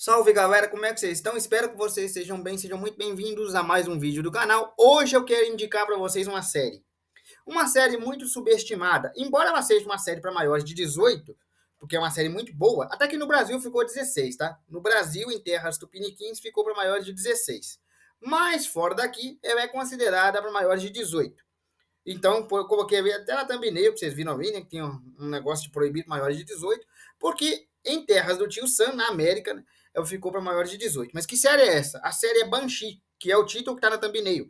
Salve galera, como é que vocês estão? Espero que vocês estejam bem, sejam muito bem-vindos a mais um vídeo do canal. Hoje eu quero indicar para vocês uma série muito subestimada, embora ela seja uma série para maiores de 18, porque é uma série muito boa, até que no Brasil ficou 16, tá? No Brasil, em terras tupiniquins, ficou para maiores de 16. Mas fora daqui, ela é considerada para maiores de 18. Então, eu coloquei até na thumbnail, pra vocês viram ali, né, que tem um negócio de proibido maiores de 18, porque em terras do tio Sam, na América, né, ela ficou para maiores de 18. Mas que série é essa? A série é Banshee, que é o título que está na thumbnail.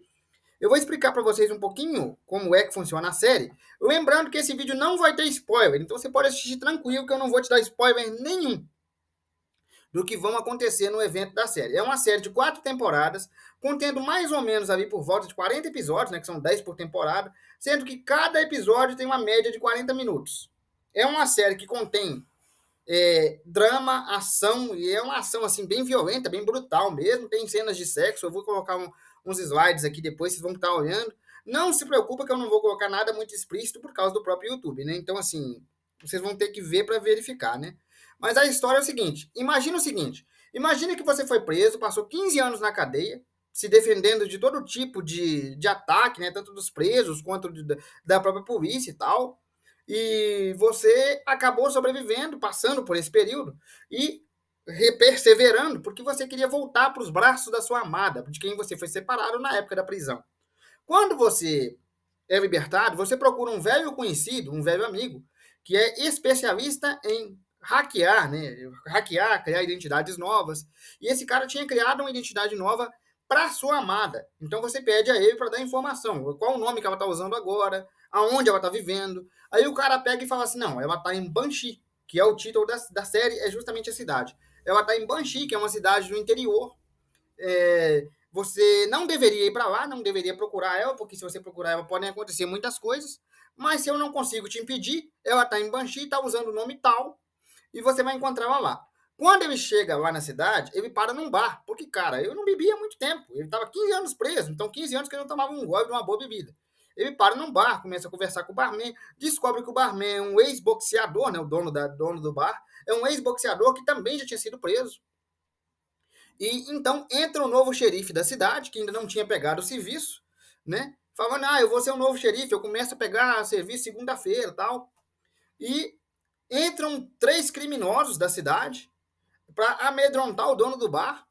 Eu vou explicar para vocês um pouquinho como é que funciona a série, lembrando que esse vídeo não vai ter spoiler, então você pode assistir tranquilo que eu não vou te dar spoiler nenhum do que vão acontecer no evento da série. É uma série de 4 temporadas, contendo mais ou menos ali por volta de 40 episódios, né, que são 10 por temporada, sendo que cada episódio tem uma média de 40 minutos. É uma série que contém drama, ação, e é uma ação assim bem violenta, bem brutal mesmo, tem cenas de sexo, eu vou colocar uns slides aqui depois, vocês vão estar olhando. Não se preocupa que eu não vou colocar nada muito explícito por causa do próprio YouTube, né? Então, assim, vocês vão ter que ver para verificar, né? Mas a história é o seguinte, imagine que você foi preso, passou 15 anos na cadeia, se defendendo de todo tipo de ataque, né? Tanto dos presos quanto da própria polícia e tal, e você acabou sobrevivendo, passando por esse período e perseverando, porque você queria voltar para os braços da sua amada, de quem você foi separado na época da prisão. Quando você é libertado, você procura um velho conhecido, um velho amigo, que é especialista em hackear, né? Hackear, criar identidades novas. E esse cara tinha criado uma identidade nova para sua amada. Então você pede a ele para dar informação, qual o nome que ela está usando agora, aonde ela está vivendo. Aí o cara pega e fala assim, não, ela está em Banshee, que é o título da série, é justamente a cidade. Ela está em Banshee, que é uma cidade do interior. Você não deveria ir para lá, não deveria procurar ela, porque se você procurar ela podem acontecer muitas coisas, mas se eu não consigo te impedir, ela está em Banshee, está usando o nome tal, e você vai encontrar ela lá. Quando ele chega lá na cidade, ele para num bar, porque, cara, eu não bebia há muito tempo, ele estava 15 anos preso, então 15 anos que ele não tomava um gole de uma boa bebida. Ele para num bar, começa a conversar com o barman, descobre que o barman é um ex-boxeador, né, o dono do bar, é um ex-boxeador que também já tinha sido preso. E então entra o novo xerife da cidade, que ainda não tinha pegado o serviço, né? Falando, eu vou ser o novo xerife, eu começo a pegar serviço segunda-feira e tal. E entram 3 criminosos da cidade para amedrontar o dono do bar.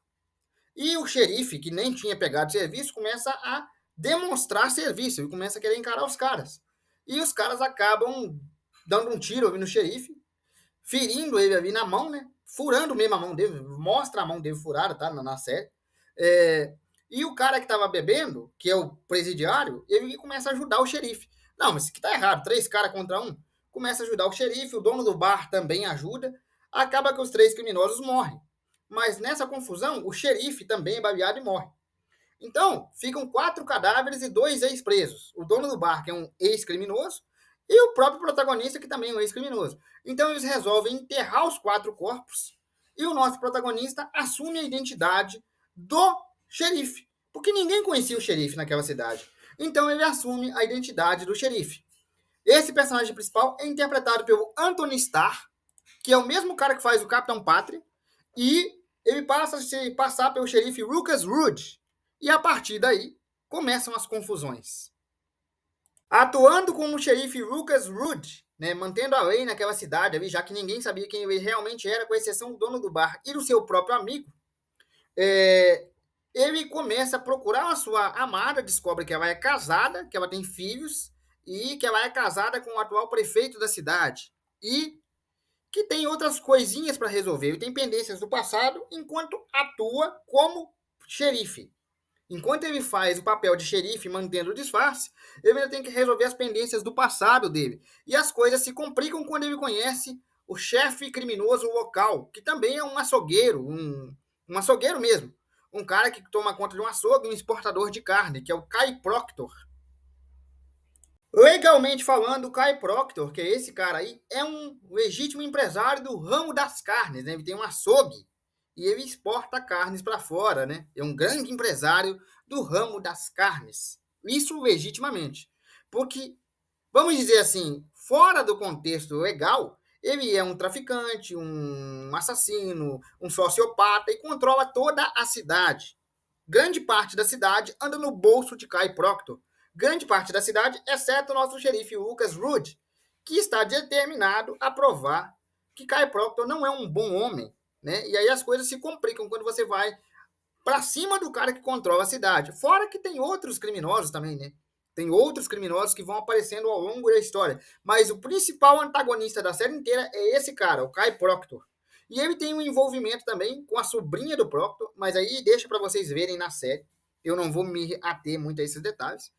E o xerife, que nem tinha pegado serviço, começa a demonstrar serviço e começa a querer encarar os caras. E os caras acabam dando um tiro ali no xerife, ferindo ele ali na mão, né? Furando mesmo a mão dele, mostra a mão dele furada, tá? Na série. E o cara que tava bebendo, que é o presidiário, ele começa a ajudar o xerife. Não, mas isso aqui tá errado, 3 caras contra um. Começa a ajudar o xerife, o dono do bar também ajuda. Acaba que os 3 criminosos morrem. Mas nessa confusão, o xerife também é baleado e morre. Então, ficam 4 cadáveres e 2 ex-presos. O dono do bar, que é um ex-criminoso, e o próprio protagonista, que também é um ex-criminoso. Então, eles resolvem enterrar os 4 corpos e o nosso protagonista assume a identidade do xerife, porque ninguém conhecia o xerife naquela cidade. Então, ele assume a identidade do xerife. Esse personagem principal é interpretado pelo Anthony Starr, que é o mesmo cara que faz o Capitão Pátria, e ele passa a se passar pelo xerife Lucas Rude. E a partir daí começam as confusões. Atuando como o xerife Lucas Rude, né, mantendo a lei naquela cidade ali, já que ninguém sabia quem ele realmente era, com exceção do dono do bar e do seu próprio amigo, ele começa a procurar a sua amada, descobre que ela é casada, que ela tem filhos, e que ela é casada com o atual prefeito da cidade. E que tem outras coisinhas para resolver. Ele tem pendências do passado enquanto atua como xerife. Enquanto ele faz o papel de xerife mantendo o disfarce, ele ainda tem que resolver as pendências do passado dele. E as coisas se complicam quando ele conhece o chefe criminoso local, que também é um açougueiro, um açougueiro mesmo. Um cara que toma conta de um açougue, um exportador de carne, que é o Kai Proctor. Legalmente falando, o Kai Proctor, que é esse cara aí, é um legítimo empresário do ramo das carnes, né? Ele tem um açougue e ele exporta carnes para fora, né? É um grande empresário do ramo das carnes. Isso legitimamente. Porque, vamos dizer assim, fora do contexto legal, Ele é um traficante, um assassino, um sociopata e controla toda a cidade. Grande parte da cidade anda no bolso de Kai Proctor. Grande parte da cidade, exceto o nosso xerife Lucas Rude, que está determinado a provar que Kai Proctor não é um bom homem, né? E aí as coisas se complicam quando você vai para cima do cara que controla a cidade. Fora que tem outros criminosos também, né? Tem outros criminosos que vão aparecendo ao longo da história. Mas o principal antagonista da série inteira é esse cara, o Kai Proctor. E ele tem um envolvimento também com a sobrinha do Proctor, mas aí deixa para vocês verem na série. Eu não vou me ater muito a esses detalhes.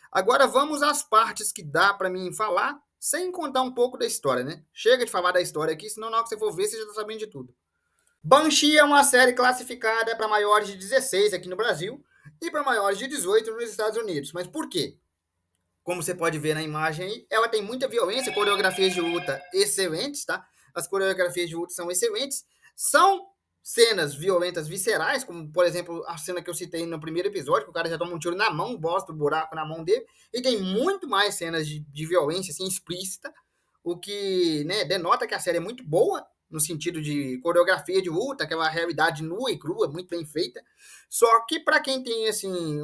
Agora vamos às partes que dá para mim falar, sem contar um pouco da história, né? Chega de falar da história aqui, senão na hora que você for ver, você já tá sabendo de tudo. Banshee é uma série classificada para maiores de 16 aqui no Brasil e para maiores de 18 nos Estados Unidos. Mas por quê? Como você pode ver na imagem aí, ela tem muita violência, coreografias de luta excelentes, tá? As coreografias de luta são excelentes. São cenas violentas viscerais, como, por exemplo, a cena que eu citei no primeiro episódio, que o cara já toma um tiro na mão, bosta o buraco na mão dele. E tem muito mais cenas de violência, assim, explícita, o que, né, denota que a série é muito boa, no sentido de coreografia de luta, aquela realidade nua e crua, muito bem feita. Só que para quem tem assim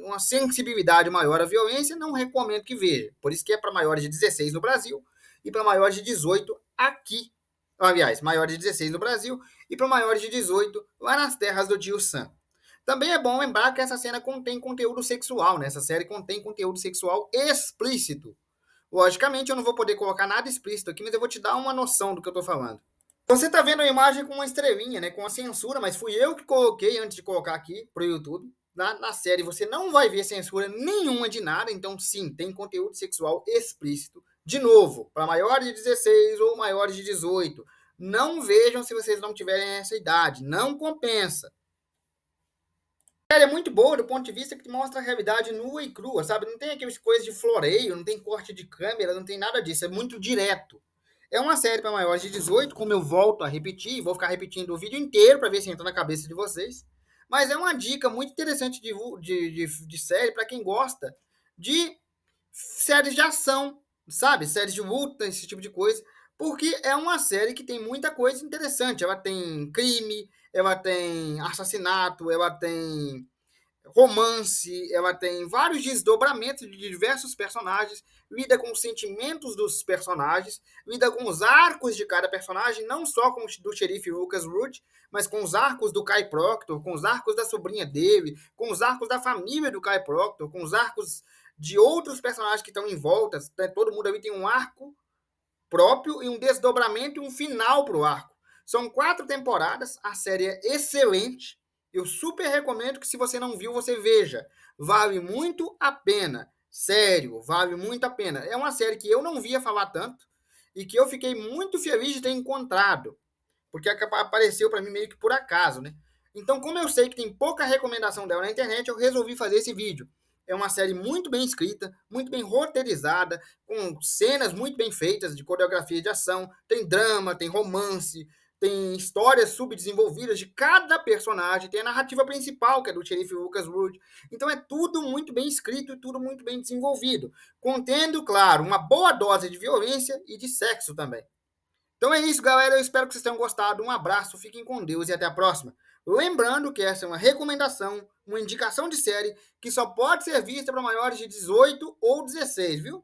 uma sensibilidade maior à violência, não recomendo que veja. Por isso que é para maiores de 16 no Brasil e para maiores de 18 aqui. Aliás, maiores de 16 no Brasil e para maiores de 18 lá nas terras do tio Sam. Também é bom lembrar que essa cena contém conteúdo sexual, né? Essa série contém conteúdo sexual explícito. Logicamente, eu não vou poder colocar nada explícito aqui, mas eu vou te dar uma noção do que eu estou falando. Você está vendo a imagem com uma estrelinha, né? Com a censura, mas fui eu que coloquei antes de colocar aqui para o YouTube. Na série você não vai ver censura nenhuma de nada, então sim, tem conteúdo sexual explícito. De novo, para maiores de 16 ou maiores de 18. Não vejam se vocês não tiverem essa idade, não compensa. A série é muito boa do ponto de vista que mostra a realidade nua e crua, sabe? Não tem aquelas coisas de floreio, não tem corte de câmera, não tem nada disso, é muito direto. É uma série para maiores de 18, como eu volto a repetir, vou ficar repetindo o vídeo inteiro para ver se entra na cabeça de vocês. Mas é uma dica muito interessante de série para quem gosta de séries de ação, sabe? Séries de luta, esse tipo de coisa. Porque é uma série que tem muita coisa interessante. Ela tem crime, ela tem assassinato, ela tem romance, ela tem vários desdobramentos de diversos personagens, lida com os sentimentos dos personagens, lida com os arcos de cada personagem, não só com o do xerife Lucas Rude, mas com os arcos do Kai Proctor, com os arcos da sobrinha dele, com os arcos da família do Kai Proctor, com os arcos de outros personagens que estão em volta. Todo mundo ali tem um arco próprio e um desdobramento e um final para o arco. São 4 temporadas, a série é excelente. Eu super recomendo que, se você não viu, você veja. Vale muito a pena. Sério, vale muito a pena. É uma série que eu não via falar tanto e que eu fiquei muito feliz de ter encontrado, porque apareceu para mim meio que por acaso, né? Então, como eu sei que tem pouca recomendação dela na internet, eu resolvi fazer esse vídeo. É uma série muito bem escrita, muito bem roteirizada, com cenas muito bem feitas de coreografia de ação, tem drama, tem romance, tem histórias subdesenvolvidas de cada personagem, tem a narrativa principal, que é do xerife Lucas Rude. Então é tudo muito bem escrito e tudo muito bem desenvolvido, contendo, claro, uma boa dose de violência e de sexo também. Então é isso, galera. Eu espero que vocês tenham gostado. Um abraço, fiquem com Deus e até a próxima. Lembrando que essa é uma recomendação, uma indicação de série que só pode ser vista para maiores de 18 ou 16, viu?